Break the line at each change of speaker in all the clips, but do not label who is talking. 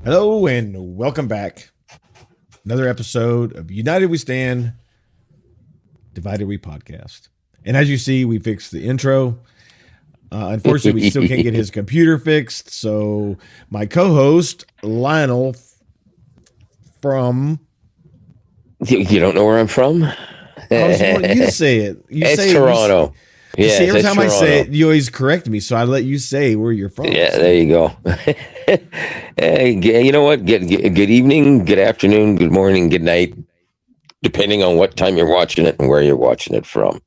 Hello and welcome back. Another episode of United We Stand, Divided We Podcast. And as you see, we fixed the intro. Unfortunately, we still can't get his computer fixed. So my co-host, Lionel from...
You don't know where I'm from?
I was wanting you to say it.
It's Toronto.
Yeah, every time
Toronto.
I say it, you always correct me. So I let you say where you're from.
Yeah, there you go. Hey, you know what? Good evening, good afternoon, good morning, good night, depending on what time you're watching it and where you're watching it from.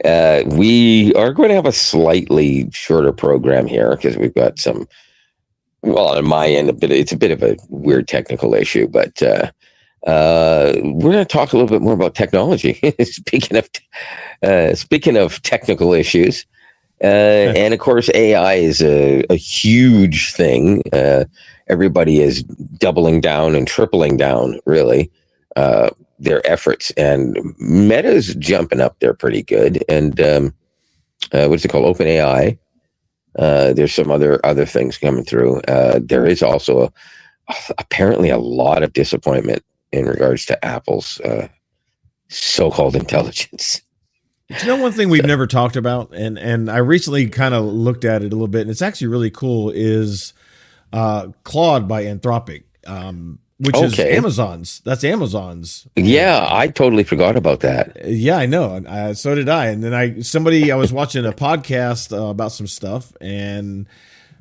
We are going to have a slightly shorter program here because we've got some, well, on my end, it's a bit of a weird technical issue, but we're going to talk a little bit more about technology. Speaking of technical issues, and of course, AI is a huge thing. Everybody is doubling down and tripling down, really, their efforts. And Meta's jumping up there pretty good. And what's it called? OpenAI. There's some other things coming through. There is also apparently a lot of disappointment in regards to Apple's so-called intelligence.
You know, one thing we've never talked about, and I recently kind of looked at it a little bit, and it's actually really cool, is Claude by Anthropic, which is Amazon's. That's Amazon's.
Yeah, I totally forgot about that.
Yeah, I know. So did I. And then I was watching a podcast about some stuff, and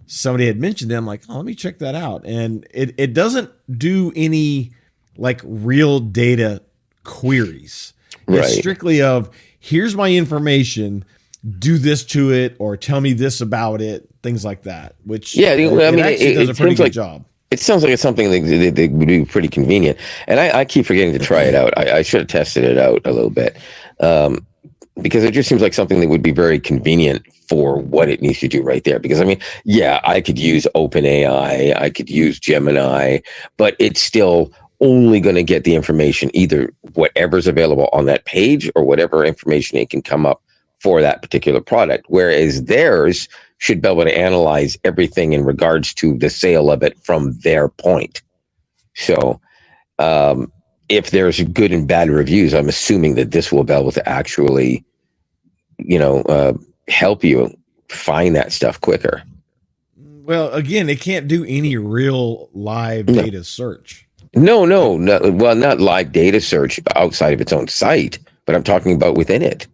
somebody had mentioned it. I'm like, oh, let me check that out. And it doesn't do any like real data queries.
Right.
It's strictly of, here's my information, do this to it, or tell me this about it, things like that. Which
yeah, I mean,
it does a pretty good job.
It sounds like it's something that would be pretty convenient. And I keep forgetting to try it out. I should have tested it out a little bit because it just seems like something that would be very convenient for what it needs to do right there. Because I mean, yeah, I could use OpenAI, I could use Gemini, but it's still only going to get the information, either whatever's available on that page or whatever information it can come up for that particular product. Whereas theirs should be able to analyze everything in regards to the sale of it from their point. So if there's good and bad reviews, I'm assuming that this will be able to actually, help you find that stuff quicker.
Well, again, it can't do any real live data search.
No. Well, not live data search outside of its own site, but I'm talking about within it.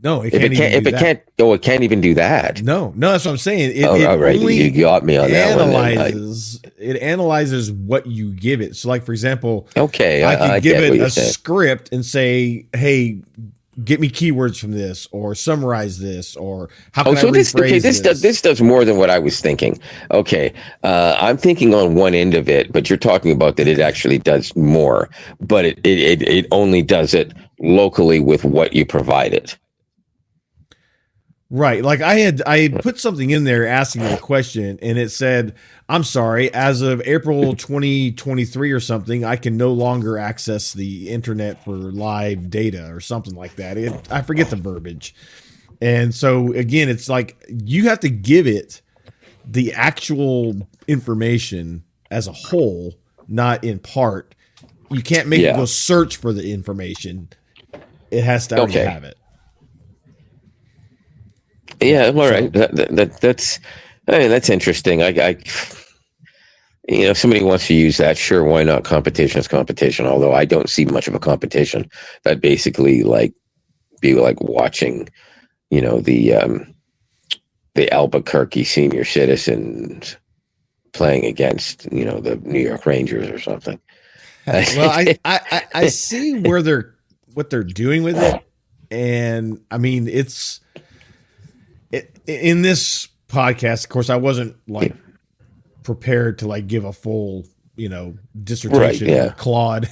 No, it
can't it can't even do that.
No, that's what I'm saying. It
right.
only
you got me on that
one. It analyzes what you give it. So, like, for example, I could give it a script and say, hey, get me keywords from this, or summarize this, or how can I rephrase this?
This does more than what I was thinking. Okay, I'm thinking on one end of it, but you're talking about that it actually does more, but it only does it locally with what you provided.
Right. Like I put something in there asking a question, and it said, I'm sorry, as of April 2023 or something, I can no longer access the internet for live data or something like that. I forget the verbiage. And so again, it's like you have to give it the actual information as a whole, not in part. You can't make it go search for the information. It has to already have it.
Yeah, all right. That's interesting. I somebody wants to use that. Sure, why not? Competition is competition. Although I don't see much of a competition. That basically be like watching, the Albuquerque senior citizens playing against, the New York Rangers or something.
Well, I see what they're doing with it, and I mean in this podcast, of course, I wasn't prepared to give a full, dissertation on Claude,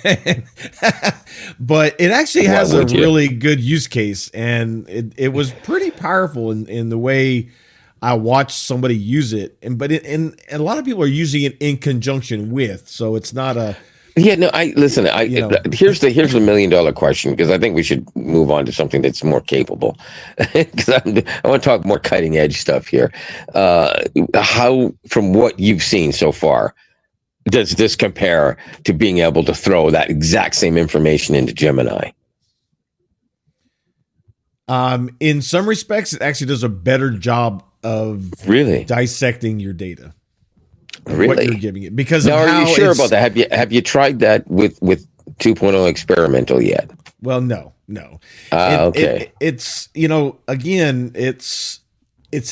but it actually has a really good use case, and it was pretty powerful in the way I watched somebody use it, and a lot of people are using it in conjunction with, so it's not a.
Yeah, no, here's the $1 million question, because I think we should move on to something that's more capable, because I want to talk more cutting edge stuff here. How, from what you've seen so far, does this compare to being able to throw that exact same information into Gemini?
In some respects, it actually does a better job of
Really
dissecting your data.
Really?
What you're giving it. Because
now, are you sure about that? Have you tried that with 2.0 experimental yet?
Well, no.
Okay.
It's, again, it's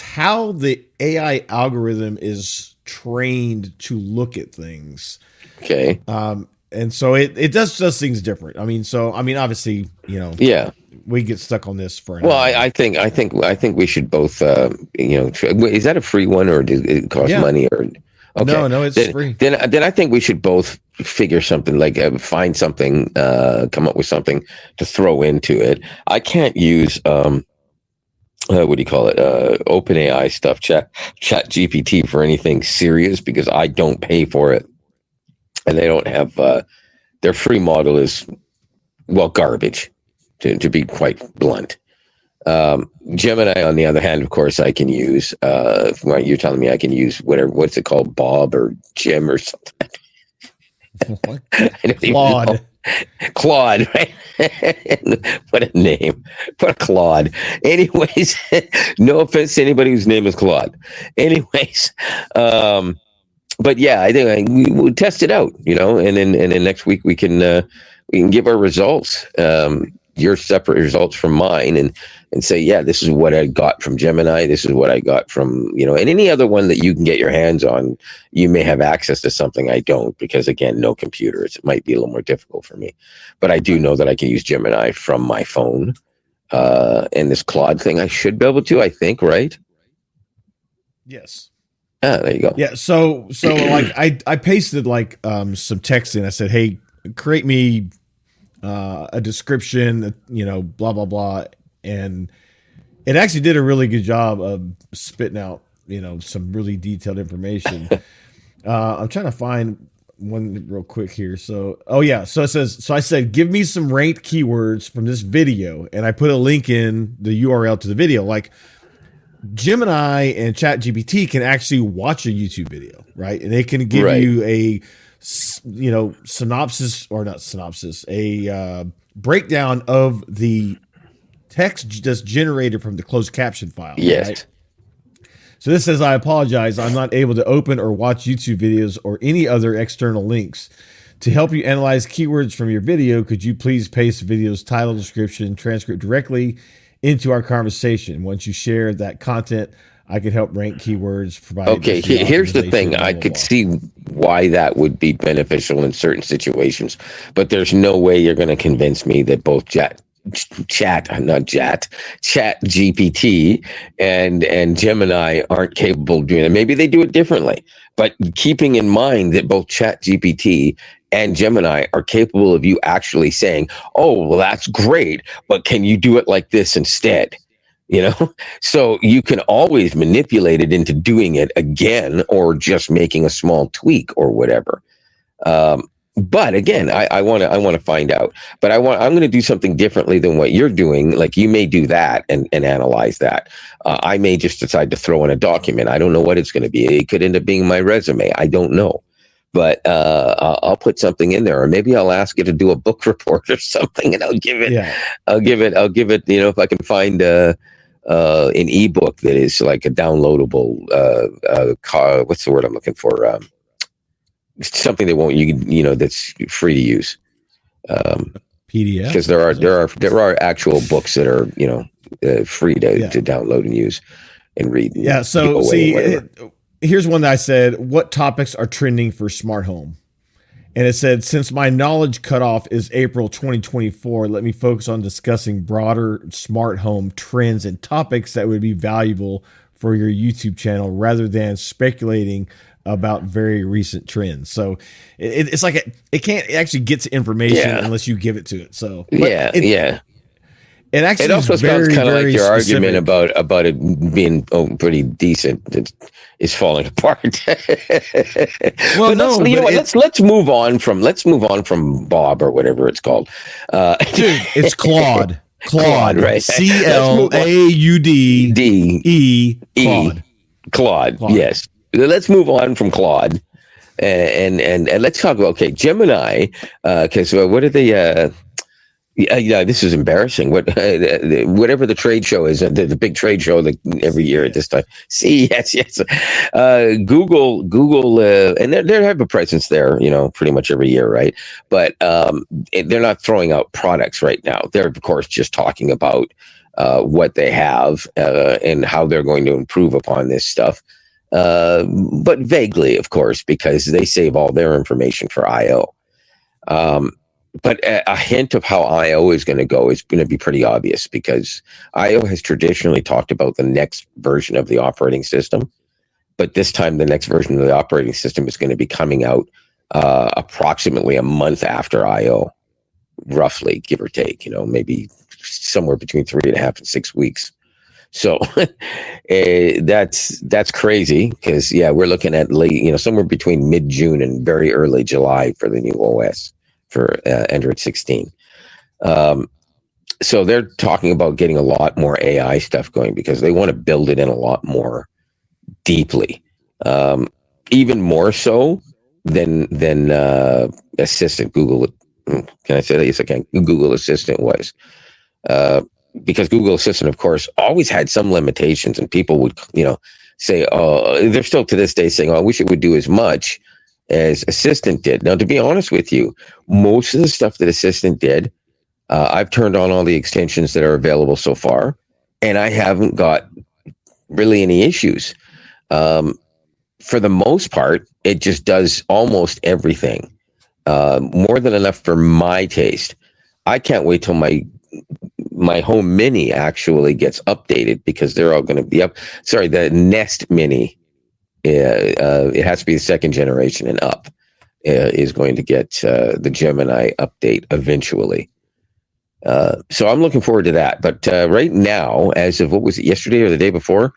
how the AI algorithm is trained to look at things.
Okay.
And so it does things different. Obviously,
yeah,
we get stuck on this for an
hour.
I
think we should both, is that a free one or does it cost money or? Okay.
No, it's free.
Then I think we should both figure something like find something, come up with something to throw into it. I can't use what do you call it? OpenAI stuff, Chat GPT for anything serious because I don't pay for it, and they don't have their free model is garbage, to be quite blunt. Gemini, on the other hand, of course, I can use. You're telling me I can use whatever. What's it called, Bob or Jim or something?
Claude.
Claude, right? What a name. What a Claude. Anyways, no offense to anybody whose name is Claude. Anyways, but yeah, I think we'll test it out, and then next week we can give our results, your separate results from mine, and say, yeah, this is what I got from Gemini. This is what I got from, and any other one that you can get your hands on. You may have access to something I don't, because again, no computers. It might be a little more difficult for me, but I do know that I can use Gemini from my phone. And this Claude thing, I should be able to, I think, right?
Yes.
There you go.
Yeah. So like I pasted like some text in. I said, hey, create me a description, blah, blah, blah. And it actually did a really good job of spitting out, some really detailed information. I'm trying to find one real quick here. So, So it says, so I said, give me some ranked keywords from this video. And I put a link in the URL to the video. Like Gemini and ChatGPT can actually watch a YouTube video, right? And they can give you a, synopsis or not synopsis, a breakdown of the text just generated from the closed caption file.
Yes.
Right? So this says, I apologize. I'm not able to open or watch YouTube videos or any other external links. To help you analyze keywords from your video, could you please paste the video's title, description, transcript directly into our conversation? Once you share that content, I could help rank keywords. Provide.
Okay, here's the thing. I could see why that would be beneficial in certain situations, but there's no way you're going to convince me that both Chat GPT and Gemini aren't capable of doing it. Maybe they do it differently, but keeping in mind that both Chat GPT and Gemini are capable of you actually saying, oh, well, that's great, but can you do it like this instead? So you can always manipulate it into doing it again, or just making a small tweak or whatever. But again, I want to find out. But I'm going to do something differently than what you're doing. Like you may do that and analyze that. I may just decide to throw in a document. I don't know what it's going to be. It could end up being my resume. I don't know. But I'll put something in there, or maybe I'll ask it to do a book report or something, and I'll give it. If I can find an ebook that is like a downloadable. What's the word I'm looking for? Something that that's free to use.
PDF,
because there are actual books that are free to download and use and read.
Yeah. So here's one that I said, what topics are trending for smart home? And it said, since my knowledge cutoff is April 2024, let me focus on discussing broader smart home trends and topics that would be valuable for your YouTube channel rather than speculating about very recent trends. So it's like it can't actually get to information unless you give it to it. So it actually
it also sounds kind of like your argument about it being pretty decent. It's falling apart. Well, let's move on from Bob or whatever it's called.
Dude, it's Claude.
Claude, right?
CLAUDE. Claude.
Claude. Yes. Let's move on from Claude. And let's talk about, okay, Gemini, because what are the yeah, this is embarrassing. Whatever the trade show is, the big trade show like every year at this time. See, yes. Google, and they have a presence there, pretty much every year, right? But they're not throwing out products right now. They're of course just talking about what they have and how they're going to improve upon this stuff. But vaguely, of course, because they save all their information for I/O. But a hint of how I/O is going to go is going to be pretty obvious, because I/O has traditionally talked about the next version of the operating system. But this time, the next version of the operating system is going to be coming out approximately a month after I/O, roughly, give or take, maybe somewhere between 3.5 and 6 weeks. So that's crazy, because, yeah, we're looking at late, somewhere between mid-June and very early July for the new OS. For Android 16. So they're talking about getting a lot more AI stuff going, because they want to build it in a lot more deeply, even more so than Assistant Google. Can I say that? Yes, I can. Google Assistant was. Because Google Assistant, of course, always had some limitations, and people would, say, oh, they're still to this day saying, oh, I wish it would do as much as Assistant did. Now, to be honest with you, most of the stuff that Assistant did, I've turned on all the extensions that are available so far, and I haven't got really any issues. For the most part, it just does almost everything, more than enough for my taste. I can't wait till my Home Mini actually gets updated, because they're all going to be up. Sorry, the Nest Mini. It has to be the second generation and up, is going to get the Gemini update eventually. So I'm looking forward to that. But right now, as of, what was it, yesterday or the day before,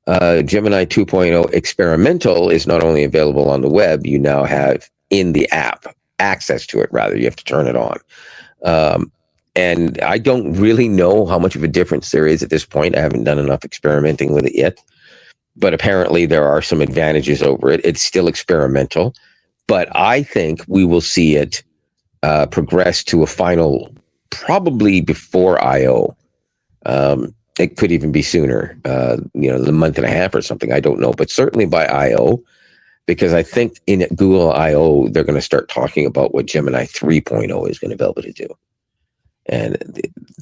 Gemini 2.0 experimental is not only available on the web, you now have in the app access to it. Rather, you have to turn it on. And I don't really know how much of a difference there is at this point. I haven't done enough experimenting with it yet. But apparently there are some advantages over it. It's still experimental, but I think we will see it progress to a final, probably before I/O. It could even be sooner, the month and a half or something. I don't know, but certainly by I/O, because I think in Google I/O, they're going to start talking about what Gemini 3.0 is going to be able to do. And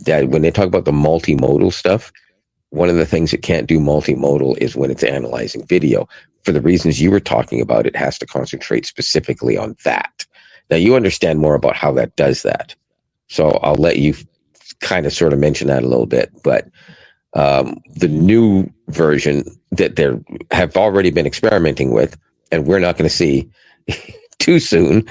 that, when they talk about the multimodal stuff, one of the things it can't do multimodal is when it's analyzing video. For the reasons you were talking about, it has to concentrate specifically on that. Now, you understand more about how that does that. So I'll let you kind of sort of mention that a little bit. But the new version that they have already been experimenting with, and we're not going to see too soon,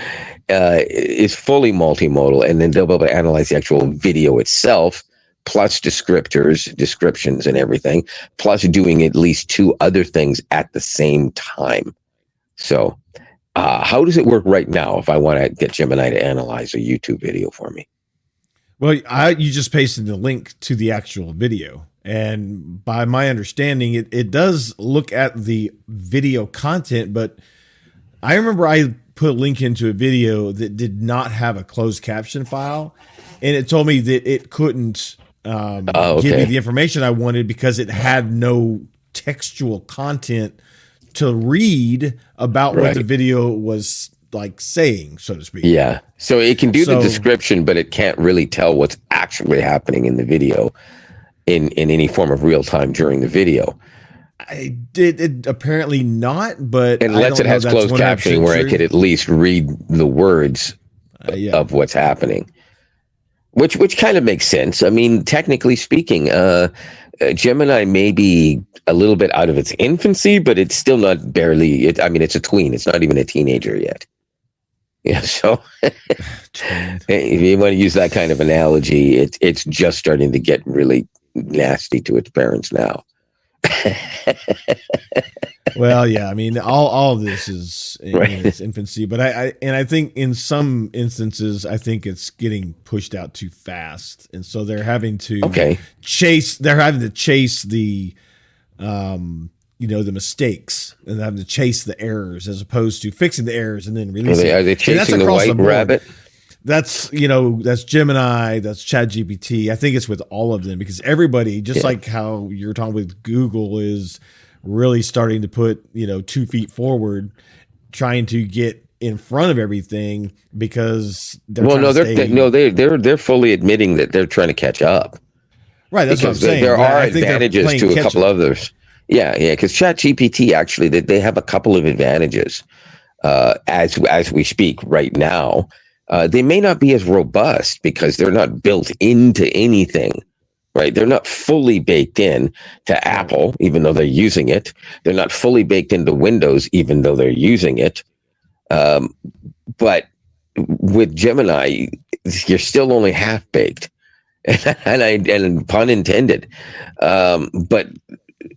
is fully multimodal. And then they'll be able to analyze the actual video itself, plus descriptions and everything, plus doing at least two other things at the same time. So how does it work right now if I want to get Gemini to analyze a YouTube video for me?
Well, you just pasted the link to the actual video. And by my understanding, it does look at the video content, but I remember I put a link into a video that did not have a closed caption file, and it told me that it couldn't give me the information I wanted because it had no textual content to read about what the video was like saying, so to speak.
Yeah. So it can do the description, but it can't really tell what's actually happening in the video in any form of real time during the video.
I did it apparently not, but
unless it has closed captioning where I could at least read the words of what's happening. Which kind of makes sense. I mean, technically speaking, Gemini may be a little bit out of its infancy, but it's still not barely. It's a tween. It's not even a teenager yet. Yeah, so if you want to use that kind of analogy, it's just starting to get really nasty to its parents now.
Well, yeah, I mean, all of this is in its infancy, but I think in some instances, I think it's getting pushed out too fast, and so they're having to chase the the mistakes and having to chase the errors as opposed to fixing the errors and then
Are
releasing.
they chasing the white rabbit?
That's that's Gemini, that's ChatGPT. I think it's with all of them because everybody, just like how you're talking with Google, is really starting to put 2 feet forward, trying to get in front of everything because
they're fully admitting that they're trying to catch up.
Right, that's
because
what I'm saying.
There are advantages to a couple others. Yeah, because ChatGPT actually they have a couple of advantages as we speak right now. They may not be as robust because they're not built into anything, right? They're not fully baked in to Apple, even though they're using it. They're not fully baked into Windows, even though they're using it. But with Gemini, you're still only half baked, and pun intended. But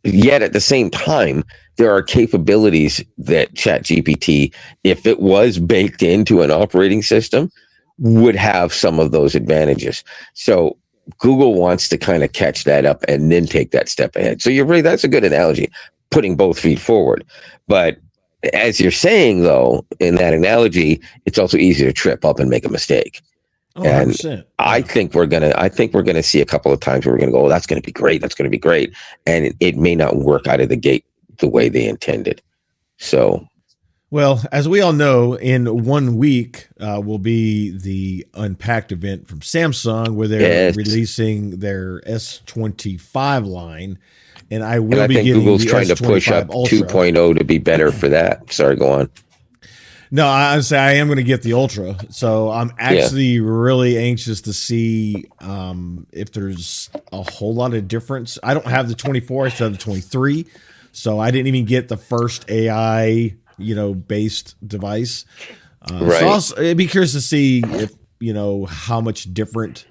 yet at the same time, there are capabilities that ChatGPT, if it was baked into an operating system, would have some of those advantages. So Google wants to kind of catch that up and then take that step ahead. So that's a good analogy, putting both feet forward. But as you're saying, though, in that analogy, it's also easy to trip up and make a mistake.
Oh, 100%.
And I think we're gonna see a couple of times where we're gonna go, oh, that's gonna be great, and it may not work out of the gate the way they intended. So,
well, as we all know, in 1 week will be the Unpacked event from Samsung, where they're releasing their S25 line, and I think
Google's trying to push up
Ultra.
2.0 to be better for that. Sorry, go on.
No, I am going to get the Ultra, so I'm actually really anxious to see if there's a whole lot of difference. I don't have the 24, I still have the 23, so I didn't even get the first AI, based device.
Right.
So I'd be curious to see if how much different.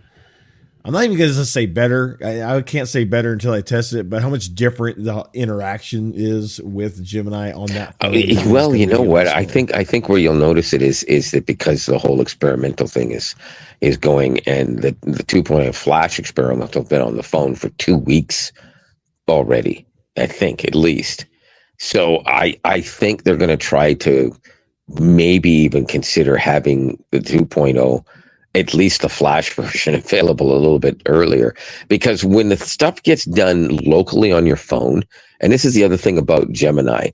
I'm not even going to say better. I can't say better until I test it, but how much different the interaction is with Gemini on that phone.
Well, you know what? I think where you'll notice it is that because the whole experimental thing is going, and the 2.0 flash experimental been on the phone for 2 weeks already, I think, at least. So I think they're going to try to maybe even consider having the 2.0, at least the flash version, available a little bit earlier, because when the stuff gets done locally on your phone, and this is the other thing about Gemini,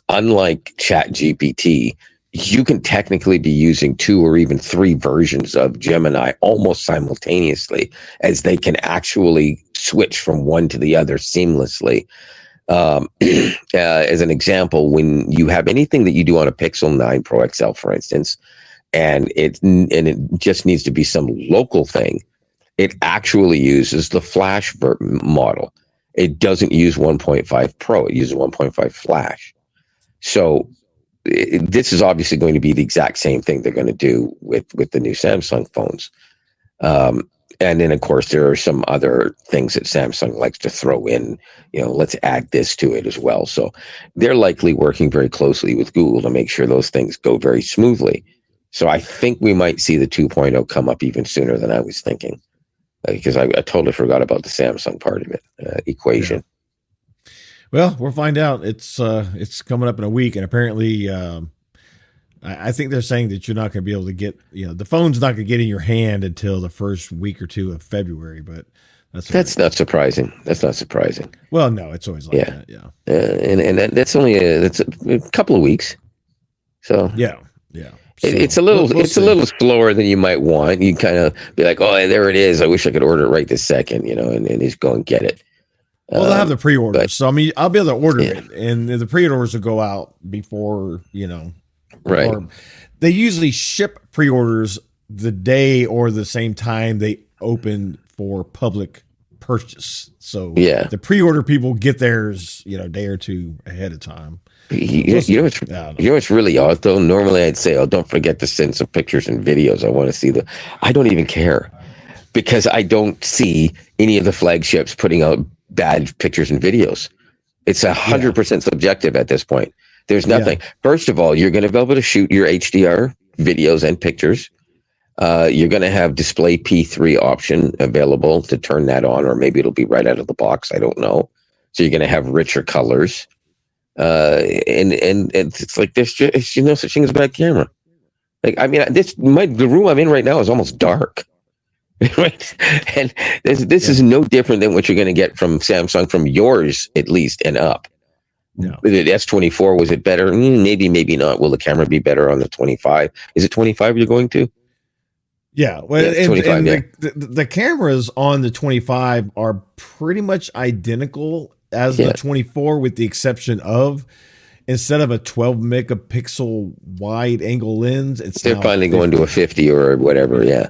unlike ChatGPT, you can technically be using 2 or even 3 versions of Gemini almost simultaneously, as they can actually switch from one to the other seamlessly. As an example, when you have anything that you do on a Pixel 9 Pro XL, for instance, and it just needs to be some local thing, it actually uses the flash model. It doesn't use 1.5 Pro. It uses 1.5 flash. So this is obviously going to be the exact same thing they're going to do with the new Samsung phones. And then, of course, there are some other things that Samsung likes to throw in. Let's add this to it as well. So they're likely working very closely with Google to make sure those things go very smoothly. So I think we might see the 2.0 come up even sooner than I was thinking, because I totally forgot about the Samsung part of it equation.
Yeah. Well, we'll find out. It's coming up in a week, and apparently, I think they're saying that you're not going to be able to get, the phone's not going to get in your hand until the first week or 2 of February. But that's
not surprising. That's not surprising.
Well, no, it's always like that. Yeah,
and that's only that's a couple of weeks. So
yeah. So,
it's a little slower than you might want. You kind of be like, oh, there it is. I wish I could order it right this second, and just go and get it.
Well, they'll have the pre-orders. So, I'll be able to order it, and the pre-orders will go out before,
right.
Or they usually ship pre-orders the day or the same time they open for public purchase. So the pre-order people get theirs, a day or 2 ahead of time.
What's really odd though? Normally I'd say, oh, don't forget to send some pictures and videos. I want to see I don't even care, because I don't see any of the flagships putting out bad pictures and videos. It's 100% subjective at this point. There's nothing. Yeah. First of all, you're going to be able to shoot your HDR videos and pictures. You're going to have display P3 option available to turn that on, or maybe it'll be right out of the box. I don't know. So you're going to have richer colors. And it's like there's just no such thing as a bad camera. Like, I mean, the room I'm in right now is almost dark. Right, and this is no different than what you're going to get from Samsung, from yours at least and up.
No.
The S24, was it better? Maybe, maybe not. Will the camera be better on the 25? Is it 25 you're going to?
Yeah, well,
Yeah, 25,
and the cameras on the 25 are pretty much identical as the 24, with the exception of, instead of a 12 megapixel wide angle lens,
they're finally going to a 50 or whatever. Yeah.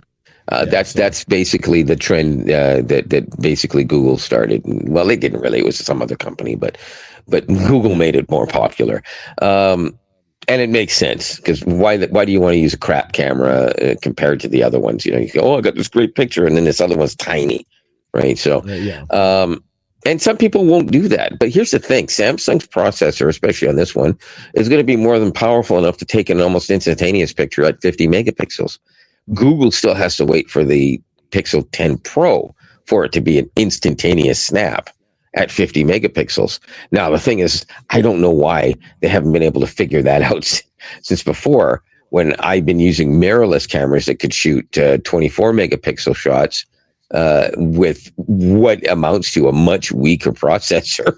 That's basically the trend that basically Google started. Well, they didn't really; it was some other company, but Google made it more popular, and it makes sense, because why do you want to use a crap camera compared to the other ones? You go, oh, I got this great picture, and then this other one's tiny, right? So, and some people won't do that. But here's the thing: Samsung's processor, especially on this one, is going to be more than powerful enough to take an almost instantaneous picture at 50 megapixels. Google still has to wait for the Pixel 10 Pro for it to be an instantaneous snap at 50 megapixels. Now, the thing is, I don't know why they haven't been able to figure that out since before, when I've been using mirrorless cameras that could shoot 24 megapixel shots with what amounts to a much weaker processor.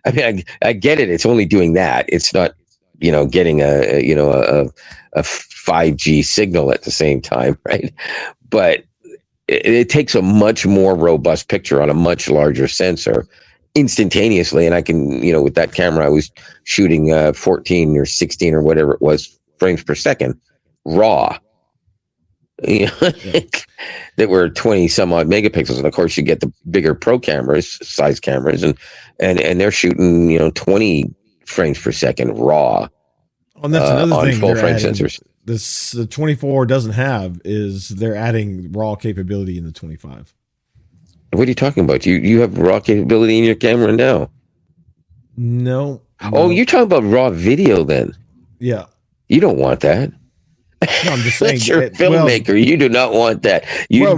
I mean, I get it. It's only doing that. It's not, getting a 5G signal at the same time, right? But it takes a much more robust picture on a much larger sensor instantaneously. And I can, with that camera, I was shooting 14 or 16 or whatever it was frames per second, raw. That were 20 some odd megapixels, and of course you get the bigger pro size cameras, and they're shooting 20 frames per second raw.
And that's another thing
full frame sensors.
The 24 doesn't have, is they're adding raw capability in the 25.
What are you talking about? You have raw capability in your camera now?
No.
Oh, you're talking about raw video then?
Yeah.
You don't want that.
No, I'm just saying.
You're a filmmaker. You do not want that.
No.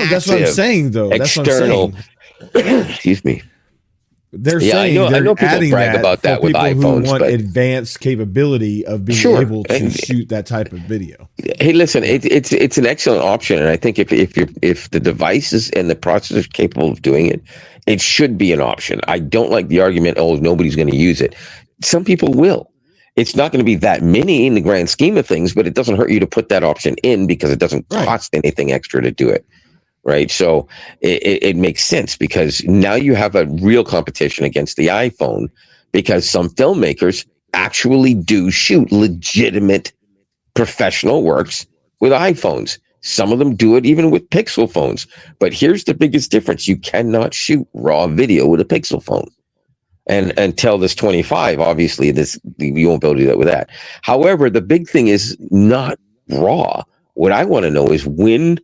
That's what I'm saying, though.
External. That's what I'm saying. Excuse me.
They're saying
I know people
adding
brag about that with iPhones,
who want advanced capability of being able to shoot that type of video.
Hey, listen, it's an excellent option, and I think if the devices and the processor is capable of doing it, it should be an option. I don't like the argument, oh, nobody's going to use it. Some people will. It's not going to be that many in the grand scheme of things, but it doesn't hurt you to put that option in, because it doesn't cost anything extra to do it. Right. So it makes sense, because now you have a real competition against the iPhone, because some filmmakers actually do shoot legitimate professional works with iPhones. Some of them do it even with Pixel phones. But here's the biggest difference. You cannot shoot raw video with a Pixel phone. And until this 25, obviously, you won't be able to do that with that. However, the big thing is not raw. What I want to know is when,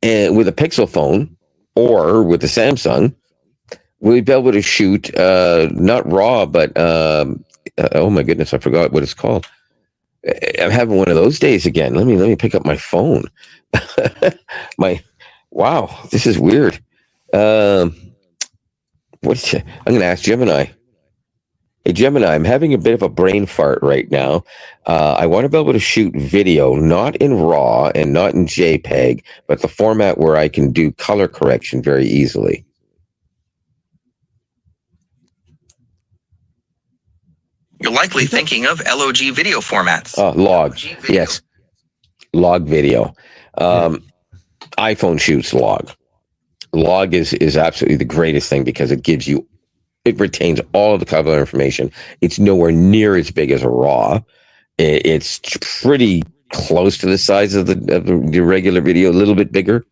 with a Pixel phone or with a Samsung, we'll be able to shoot not raw, but oh my goodness, I forgot what it's called. I'm having one of those days again. Let me pick up my phone. Wow, this is weird. I'm going to ask Gemini. Hey, Gemini, I'm having a bit of a brain fart right now. I want to be able to shoot video, not in RAW and not in JPEG, but the format where I can do color correction very easily.
You're likely thinking of LOG video formats.
Log. Yes. Log video. iPhone shoots log. Log is absolutely the greatest thing, because it retains all of the color information. It's nowhere near as big as a RAW. It's pretty close to the size of the regular video, a little bit bigger.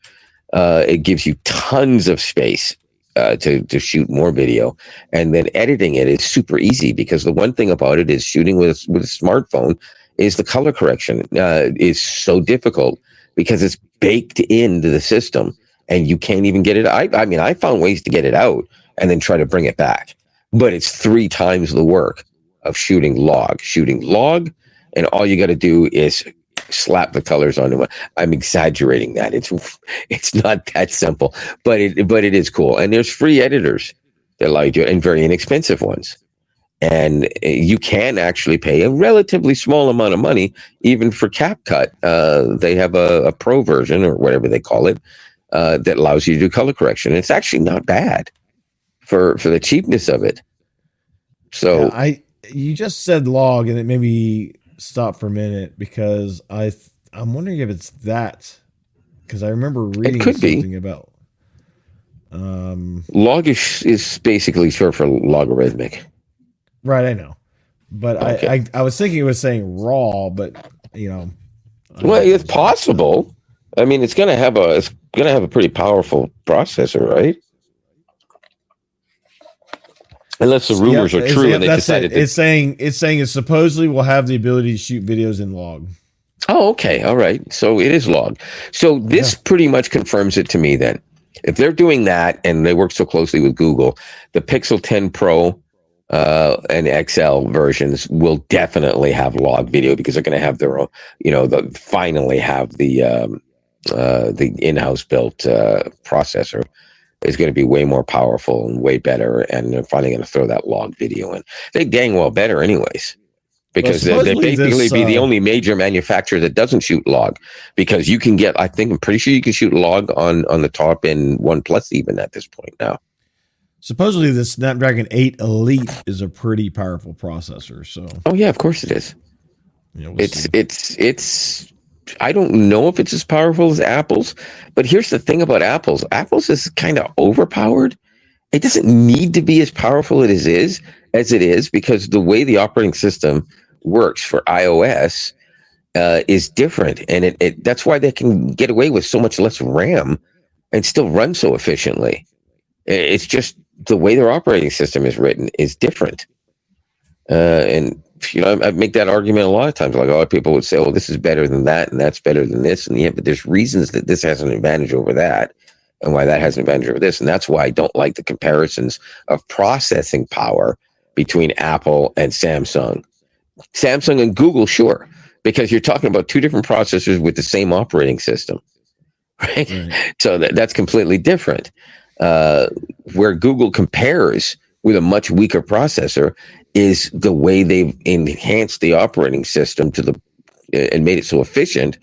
It gives you tons of space to shoot more video, and then editing it is super easy, because the one thing about it is shooting with a smartphone is the color correction is so difficult, because it's baked into the system and you can't even get it. I mean, I found ways to get it out and then try to bring it back, but it's 3 times the work of shooting log, and all you got to do is slap the colors onto it. I'm exaggerating that. It's not that simple, but it is cool. And there's free editors that allow you to do it, and very inexpensive ones. And you can actually pay a relatively small amount of money, even for CapCut. They have a pro version or whatever they call it that allows you to do color correction. It's actually not bad for the cheapness of it. So
yeah, you just said log, and it made me stop for a minute because I'm wondering if it's that, because I remember reading
could be.
something about
log is basically short for logarithmic.
right, I know. But
Okay.
I was thinking it was saying raw, but you know.
Well, it's possible. I mean, it's gonna have a pretty powerful processor, right? Unless the rumors are true and they decided
it's saying it supposedly will have the ability to shoot videos in log.
Oh, okay. All right. So it is log. So this pretty much confirms it to me then. If they're doing that and they work so closely with Google, the Pixel 10 Pro and XL versions will definitely have log video because they're going to have their own, finally have the in-house built processor is going to be way more powerful and way better. And they're finally going to throw that log video in. They dang well better anyways. Because they basically be the only major manufacturer that doesn't shoot log, because you can get, I'm pretty sure you can shoot log on the top in OnePlus even at this point now.
Supposedly the Snapdragon 8 Elite is a pretty powerful processor. So
oh yeah, of course it is. It's I don't know if it's as powerful as Apple's, but here's the thing about Apple's. Apple's is kind of overpowered. It doesn't need to be as powerful as it is because the way the operating system works for iOS is different, and that's why they can get away with so much less RAM and still run so efficiently. It's just the way their operating system is written is different. And I make that argument a lot of times. Like a lot of people would say, "Oh, this is better than that, and that's better than this," and yeah, but there's reasons that this has an advantage over that, and why that has an advantage over this, and that's why I don't like the comparisons of processing power between Apple and Samsung. Samsung and Google, sure, because you're talking about two different processors with the same operating system, right? So that's completely different. Where Google compares with a much weaker processor is the way they've enhanced the operating system and made it so efficient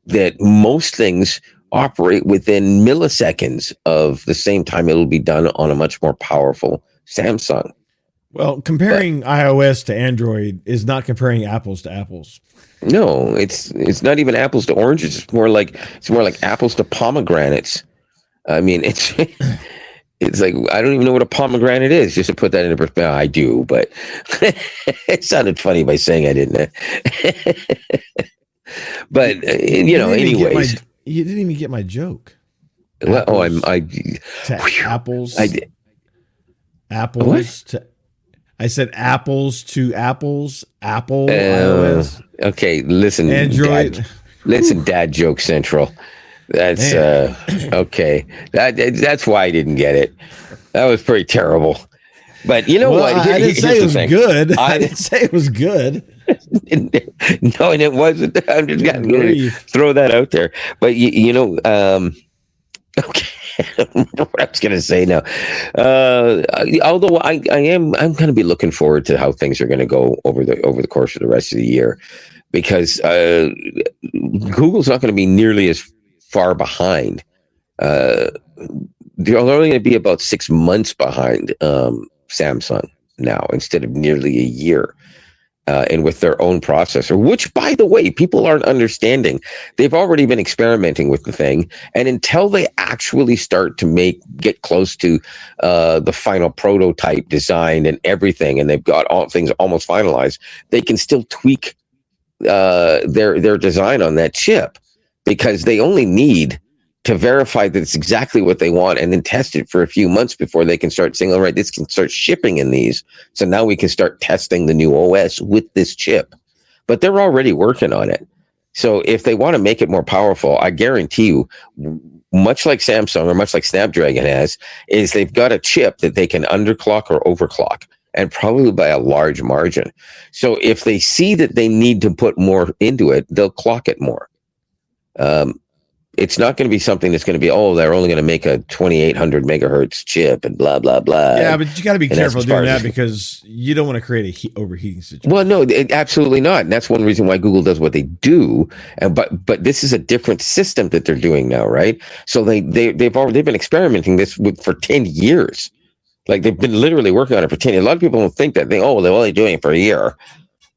that most things operate within milliseconds of the same time it'll be done on a much more powerful Samsung.
Well, comparing iOS to Android is not comparing apples to apples.
No, it's not even apples to oranges. It's more like apples to pomegranates. I mean, it's like I don't even know what a pomegranate is. Just to put that into perspective, I do, but it sounded funny by saying I didn't. But anyways,
you didn't even get my joke.
Well,
apples.
I did.
Apples
what?
to. I said apples to apples. Apple, iOS.
Okay, listen,
Android.
Dad joke central. That's okay. That's why I didn't get it. That was pretty terrible. But you know what?
I didn't say it was good. I didn't say it was good.
No, and it wasn't. I'm just going to throw that out there. But okay. I don't know what I was going to say now. Although I'm going to be looking forward to how things are going to go over the course of the rest of the year, because Google's not going to be nearly as far behind. They're only going to be about 6 months behind Samsung now, instead of nearly a year. And with their own processor, which, by the way, people aren't understanding. They've already been experimenting with the thing, and until they actually start to get close to the final prototype design and everything, and they've got all things almost finalized, they can still tweak their design on that chip, because they only need to verify that it's exactly what they want and then test it for a few months before they can start saying, all right, this can start shipping in these. So now we can start testing the new OS with this chip. But they're already working on it. So if they want to make it more powerful, I guarantee you, much like Samsung or much like Snapdragon has, is they've got a chip that they can underclock or overclock, and probably by a large margin. So if they see that they need to put more into it, they'll clock it more. it's not going to be something that's going to be, oh, they're only going to make a 2800 megahertz chip and blah, blah, blah.
Yeah, but you got to be careful doing that
as
because you don't want to create a overheating situation.
Well, no, absolutely not. And that's one reason why Google does what they do. But this is a different system that they're doing now, right? So they've been experimenting this for 10 years. Like they've been literally working on it for 10 years. A lot of people don't think that they're only doing it for a year.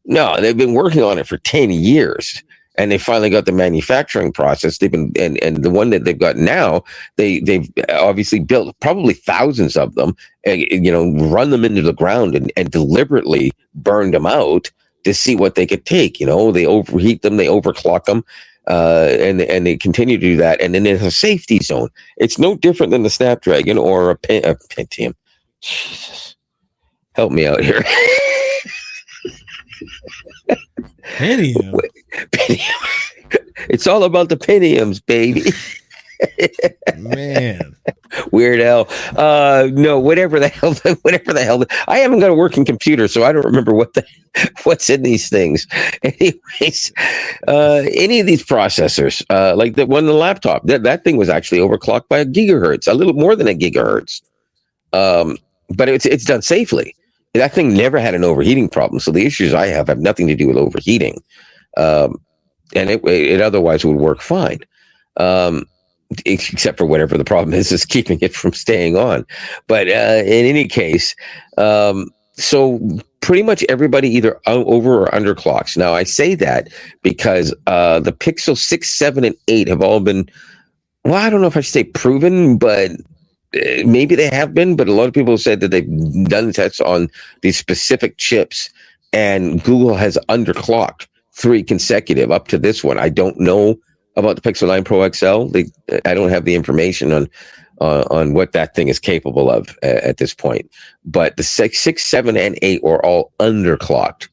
No, they've been working on it for 10 years. And they finally got the manufacturing process. They've been, and the one that they've got now, they've obviously built probably thousands of them, run them into the ground and deliberately burned them out to see what they could take. They overheat them, they overclock them, and they continue to do that. And then there's a safety zone. It's no different than the Snapdragon or a Pentium. Jesus, help me out here.
Pentium.
It's all about the Pentiums, baby.
Man,
Weird Al. No, whatever the hell. I haven't got a working computer, so I don't remember what's in these things. Anyways, any of these processors, like the one in the laptop, that thing was actually overclocked by a gigahertz, a little more than a gigahertz. But it's done safely. That thing never had an overheating problem. So the issues I have nothing to do with overheating. And it otherwise would work fine. Except for whatever the problem is keeping it from staying on. But in any case, so pretty much everybody either over or underclocks. Now I say that because the Pixel 6, 7, and 8 have all been, well, I don't know if I should say proven, but maybe they have been, but a lot of people have said that they've done tests on these specific chips, and Google has underclocked 3 consecutive up to this one. I don't know about the Pixel 9 Pro XL. I don't have the information on what that thing is capable of at this point. But the 6, 7, and 8 were all underclocked,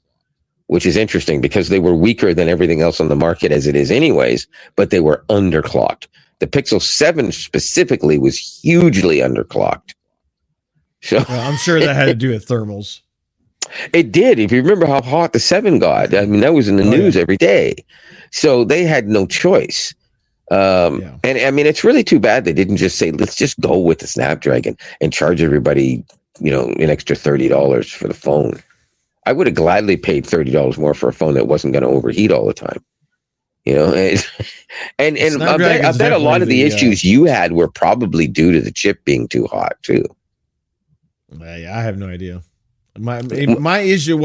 which is interesting because they were weaker than everything else on the market as it is anyways, but they were underclocked. The Pixel 7 specifically was hugely underclocked. So
well, I'm sure that had to do with thermals.
It did. If you remember how hot the 7 got, I mean, that was in the news every day. So they had no choice. And I mean, it's really too bad they didn't just say, let's just go with the Snapdragon and charge everybody, an extra $30 for the phone. I would have gladly paid $30 more for a phone that wasn't going to overheat all the time. And I bet a lot of the issues you had were probably due to the chip being too hot too.
I have no idea. My issue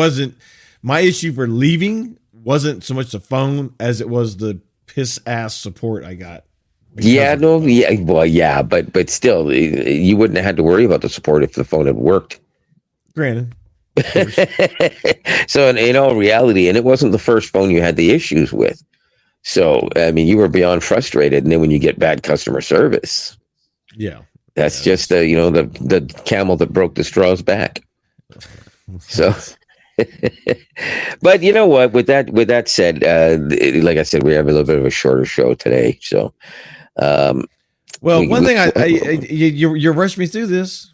for leaving wasn't so much the phone as it was the piss ass support I got. But still, you wouldn't have had to worry about the support if the phone had worked. Granted.
So in all reality, and it wasn't the first phone you had the issues with. So, I mean, you were beyond frustrated. And then when you get bad customer service, that's just the camel that broke the straw's back. So, but you know what, with that said, like I said, we have a little bit of a shorter show today. So,
one thing you rushed me through this.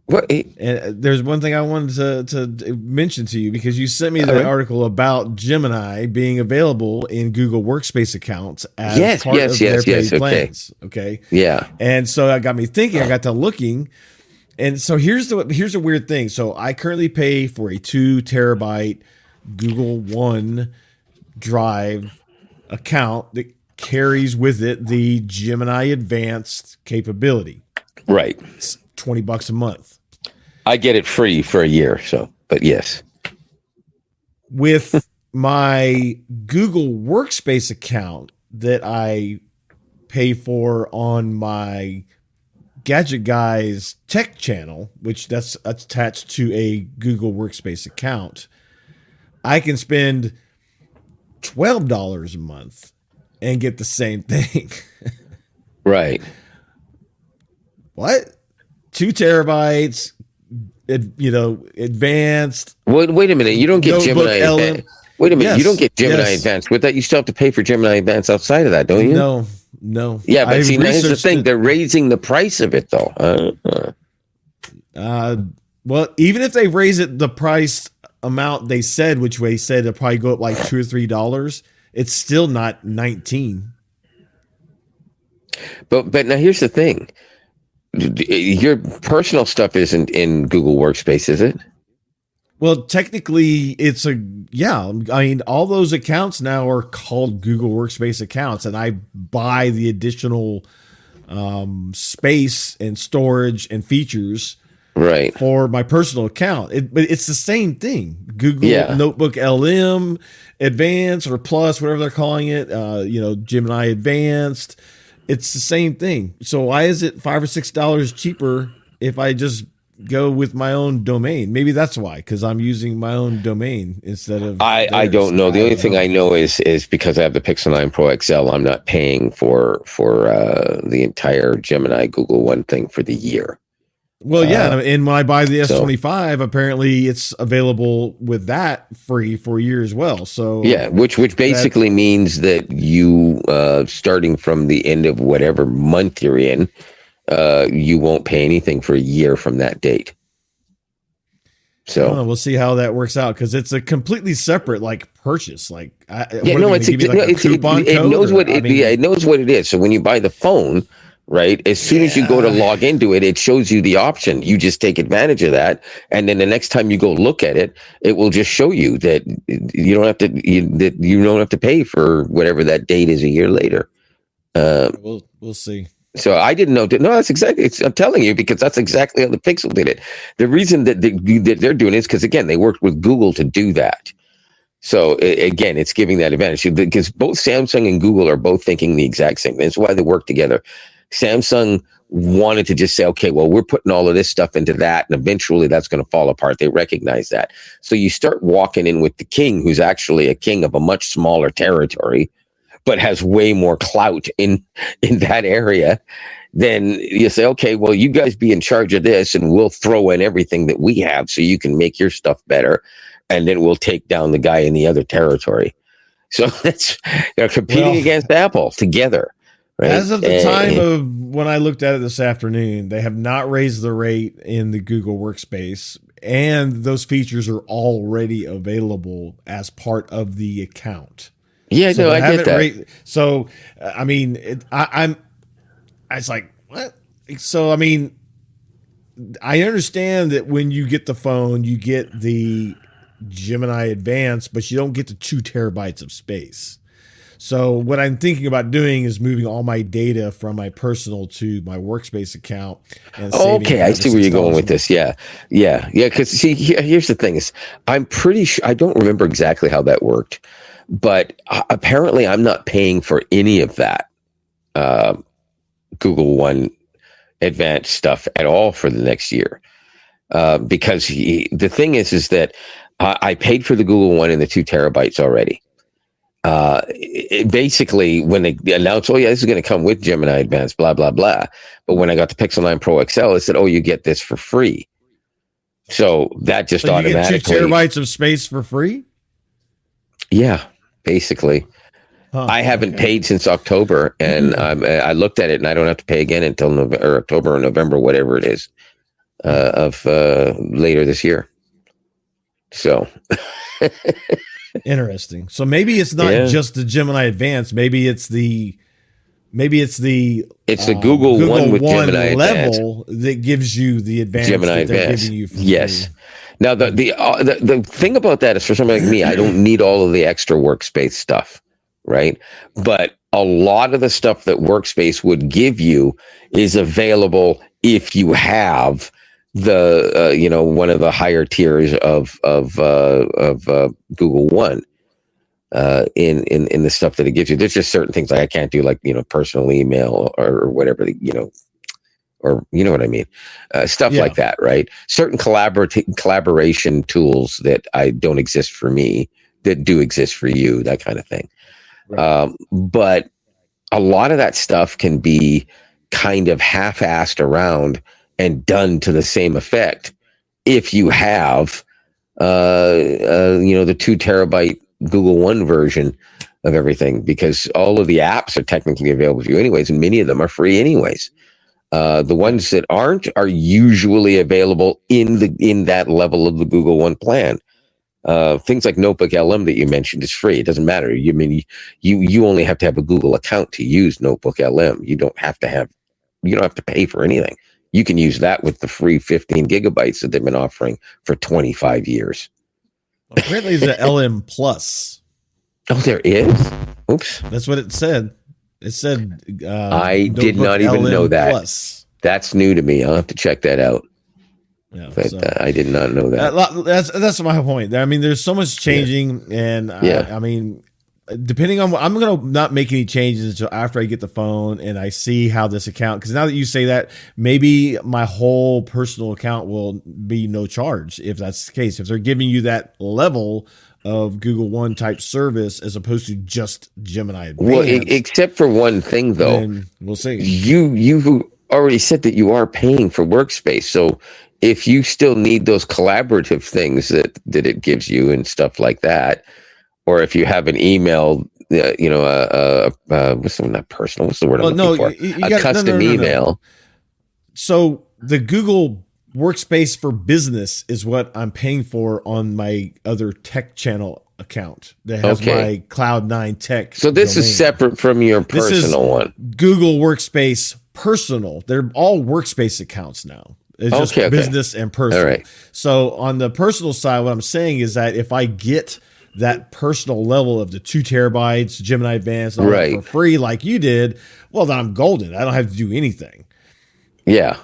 What?
And there's one thing I wanted to mention to you because you sent me the article about Gemini being available in Google Workspace accounts as part of their paid plans. Okay.
Yeah.
And so that got me thinking. I got to looking, and so here's a weird thing. So I currently pay for a 2 terabyte Google One Drive account that carries with it the Gemini Advanced capability.
Right.
It's $20 a month.
I get it free for a year, but yes.
With my Google Workspace account that I pay for on my Gadget Guys Tech channel, which that's attached to a Google Workspace account, I can spend $12 a month and get the same thing.
Right.
What? 2 terabytes, advanced.
Wait a minute. You don't get Gemini Advanced. Wait a minute. You don't get Gemini Advanced. With that, you still have to pay for Gemini Advanced outside of that, don't you?
No.
Yeah, but see, here's the thing. They're raising the price of it, though.
Well, even if they raise it the price amount they said, which they said it'll probably go up like $2 or $3, it's still not $19.
But now here's the thing: your personal stuff isn't in Google Workspace, is it?
Well, technically, it's yeah. I mean, all those accounts now are called Google Workspace accounts, and I buy the additional space and storage and features
Right.
for my personal account. But it's the same thing. Google
Yeah.
Notebook LM Advanced or Plus, whatever they're calling it. Gemini Advanced. It's the same thing. So why is it $5 or $6 cheaper if I just go with my own domain? Maybe that's why, because I'm using my own domain instead of.
I don't know. The only thing I know is because I have the Pixel 9 Pro XL, I'm not paying for the entire Gemini Google One thing for the year.
Well, yeah, and when I buy the S25, apparently it's available with that free for a year as well. So
yeah, which basically means that you starting from the end of whatever month you're in, you won't pay anything for a year from that date. So
we'll see how that works out, because it's a completely separate purchase.
It knows what it knows what it is. So when you buy the phone, right, as soon as you go to log into it, it shows you the option. You just take advantage of that, and then the next time you go look at it, it will just show you that you don't have to pay for whatever that date is a year later.
We'll see.
So I didn't know. No, that's exactly. I'm telling you, because that's exactly how the Pixel did it. The reason that they're doing it is because, again, they worked with Google to do that. So again, it's giving that advantage, because both Samsung and Google are both thinking the exact same thing. That's why they work together. Samsung wanted to just say, okay, well, we're putting all of this stuff into that, and eventually that's going to fall apart. They recognize that. So you start walking in with the king, who's actually a king of a much smaller territory, but has way more clout in that area. Then you say, okay, well, you guys be in charge of this, and we'll throw in everything that we have so you can make your stuff better. And then we'll take down the guy in the other territory. So they're competing against Apple together. Right?
As of the time of when I looked at it this afternoon, they have not raised the rate in the Google Workspace, and those features are already available as part of the account.
Yeah, so no, I get that.
So, I mean, it's like, what? So, I mean, I understand that when you get the phone, you get the Gemini Advanced, but you don't get the 2 terabytes of space. So what I'm thinking about doing is moving all my data from my personal to my Workspace account. And
okay, I see where you're going with this. Yeah. Because see, here's the thing: is I'm pretty sure I don't remember exactly how that worked, but apparently I'm not paying for any of that Google One Advanced stuff at all for the next year, because the thing is that I paid for the Google One and the 2 terabytes already. Basically, when they announced, oh yeah, this is going to come with Gemini Advanced, blah blah blah. But when I got the Pixel 9 Pro XL, it said, oh, you get this for free. So that just automatically,
you get 2 terabytes of space for free.
Yeah, basically. I haven't paid since October, and I looked at it, and I don't have to pay again until October or November, whatever it is, of later this year. So.
Interesting. So maybe it's not just the Gemini Advanced. Maybe it's the
Google One with Gemini
level
Advanced
that gives you the advantage
Gemini
that they're
Advanced.
giving you.
Yes. Free. Now the thing about that is, for somebody like me, I don't need all of the extra Workspace stuff, right? But a lot of the stuff that Workspace would give you is available if you have the one of the higher tiers of Google One in the stuff that it gives you. There's just certain things like I can't do, like personal email or whatever, or you know what I mean, stuff like that, right? Certain collaboration tools that I don't exist for me that do exist for you, that kind of thing. Right. But a lot of that stuff can be kind of half-assed around and done to the same effect if you have, the 2 terabyte Google One version of everything, because all of the apps are technically available to you anyways, and many of them are free anyways. The ones that aren't are usually available in that level of the Google One plan. Things like Notebook LM that you mentioned is free. It doesn't matter. You only have to have a Google account to use Notebook LM. You don't have to pay for anything. You can use that with the free 15 gigabytes that they've been offering for 25 years.
Apparently, it's a LM Plus.
Oh, there is? Oops.
That's what it said. It said
I did not even know that. Plus. That's new to me. I'll have to check that out. Yeah, but I did not know that.
That's my point. I mean, there's so much changing, and I mean, depending on I'm going to not make any changes until after I get the phone and I see how this account. Because now that you say that, maybe my whole personal account will be no charge if that's the case. If they're giving you that level of Google One type service as opposed to just Gemini Advanced.
Well, except for one thing, though,
we'll see.
You already said that you are paying for Workspace, so if you still need those collaborative things that it gives you and stuff like that, or if you have an email, what's not personal? What's the word I'm looking for? A custom email.
So the Google Workspace for Business is what I'm paying for on my other tech channel account that has my Cloud9 Tech.
So this is separate from your personal one.
Google Workspace Personal. They're all Workspace accounts now. It's just business and personal.
All right.
So on the personal side, what I'm saying is that if I get that personal level of the 2 terabytes, Gemini Advanced, and all that for free, like you did, well, then I'm golden. I don't have to do anything.
Yeah.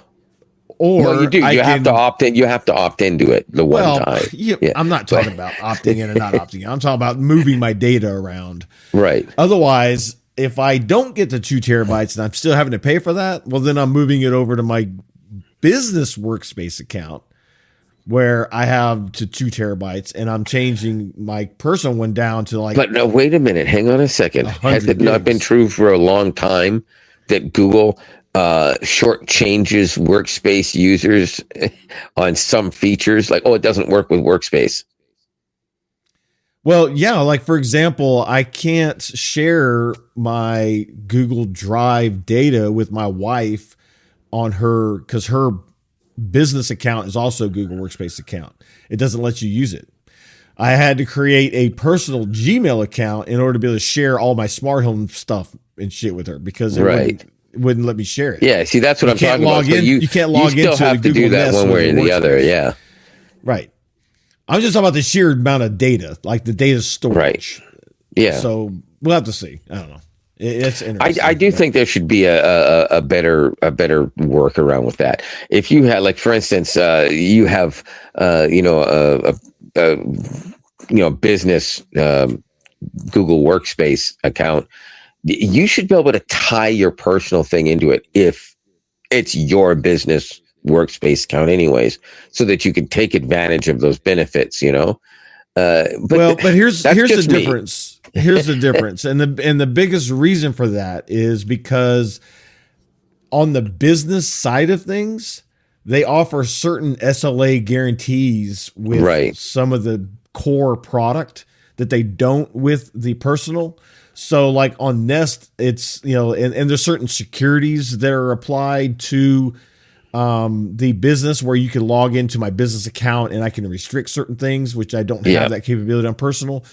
Or
you do. You have to opt in. You have to opt into it the one time.
Yeah. I'm not talking about opting in and not opting in. I'm talking about moving my data around.
Right.
Otherwise, if I don't get the 2 terabytes and I'm still having to pay for that, well, then I'm moving it over to my business Workspace account where I have to 2 terabytes and I'm changing my personal one down to like.
But no, wait a minute. Hang on a second. Has it not been true for a long time that Google shortchanges Workspace users on some features? Like, it doesn't work with Workspace.
Well, yeah, like for example, I can't share my Google Drive data with my wife on her because her business account is also a Google Workspace account. It doesn't let you use it. I had to create a personal Gmail account in order to be able to share all my smart home stuff and shit with her because it wouldn't let me share it.
Yeah, see, that's what I'm talking about. So
you can't log into
still have to do that one way or the other. Yeah,
right. I'm just talking about the sheer amount of data, like the data storage.
Right. Yeah.
So we'll have to see. I don't know. It's interesting.
I do think there should be a better workaround with that. If you had, like, for instance, you have a business Google Workspace account, you should be able to tie your personal thing into it if it's your business Workspace account anyways, so that you can take advantage of those benefits, but
here's the difference. Here's the difference. And the biggest reason for that is because on the business side of things, they offer certain SLA guarantees with some of the core product that they don't with the personal. So like on Nest, it's, and there's certain securities that are applied to the business where you can log into my business account and I can restrict certain things, which I don't have that capability on personal.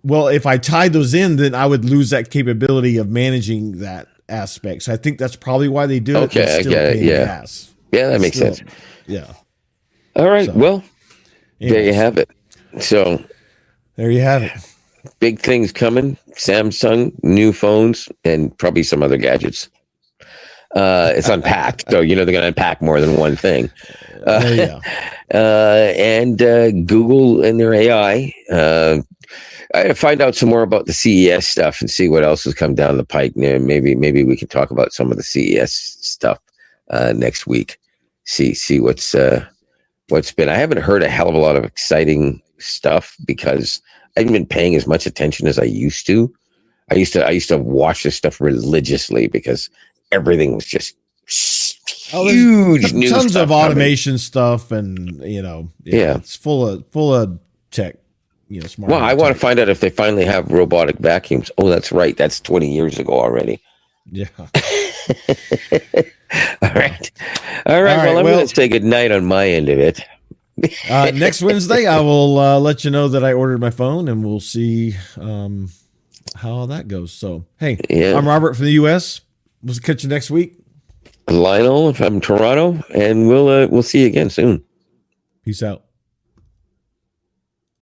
Well, if I tied those in, then I would lose that capability of managing that aspect. So I think that's probably why they do it.
Okay, I get it. Yeah. Yeah, that makes sense.
Yeah.
All right. Well, there you have it. So
there you have it.
Big things coming. Samsung, new phones, and probably some other gadgets. It's unpacked. So, they're going to unpack more than one thing. And Google and their AI. I find out some more about the CES stuff and see what else has come down the pike. Maybe we can talk about some of the CES stuff next week. See what's been. I haven't heard a hell of a lot of exciting stuff because I haven't been paying as much attention as I used to. I used to watch this stuff religiously because everything was just huge news
tons
stuff
of automation stuff, and it's full of tech. Smart.
Well, I want to find out if they finally have robotic vacuums. Oh, that's right. That's 20 years ago already.
Yeah.
All right. Well, I'm going to say good night on my end of it.
Next Wednesday, I will let you know that I ordered my phone, and we'll see how that goes. So, hey,
Yeah.
I'm Robert from the U.S. We'll catch you next week.
Lionel from Toronto, and we'll see you again soon.
Peace out.